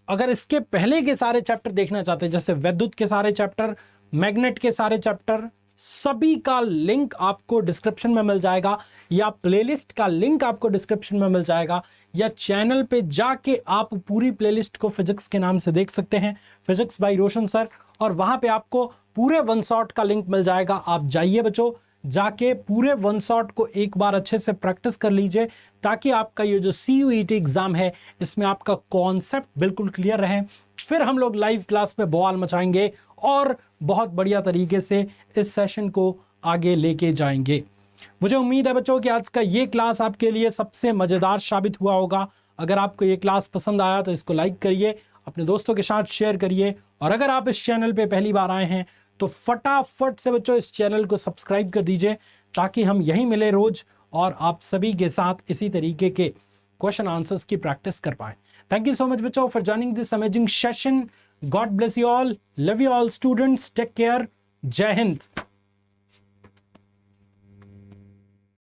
अगर इसके पहले के सारे चैप्टर देखना चाहते हैं, जैसे वैद्युत के सारे चैप्टर, मैग्नेट के सारे चैप्टर, सभी का लिंक आपको डिस्क्रिप्शन में मिल जाएगा, या प्लेलिस्ट का लिंक आपको डिस्क्रिप्शन में मिल जाएगा, या चैनल पे जाके आप पूरी प्लेलिस्ट को फिजिक्स के नाम से देख सकते हैं, फिजिक्स बाय रोशन सर, और वहां पे आपको पूरे वन शॉट का लिंक मिल जाएगा। आप जाइए बच्चों, जाके पूरे वन शॉट को एक बार अच्छे से प्रैक्टिस कर लीजिए ताकि आपका ये जो CUET एग्जाम है इसमें आपका कॉन्सेप्ट बिल्कुल क्लियर रहे। फिर हम लोग लाइव क्लास में बवाल मचाएंगे और बहुत बढ़िया तरीके से इस सेशन को आगे लेके जाएंगे। मुझे उम्मीद है बच्चों कि आज का ये क्लास आपके लिए सबसे मजेदार साबित हुआ होगा। अगर आपको ये क्लास पसंद आया तो इसको लाइक करिए, अपने दोस्तों के साथ शेयर करिए, और अगर आप इस चैनल पे पहली बार आए हैं तो फटाफट से बच्चों इस चैनल को सब्सक्राइब कर दीजिए ताकि हम यहीं मिले रोज और आप सभी के साथ इसी तरीके के क्वेश्चन आंसर्स की प्रैक्टिस कर पाए। थैंक यू सो मच बच्चों for joining this amazing session. God bless you all, love you all students, take care, Jai Hind.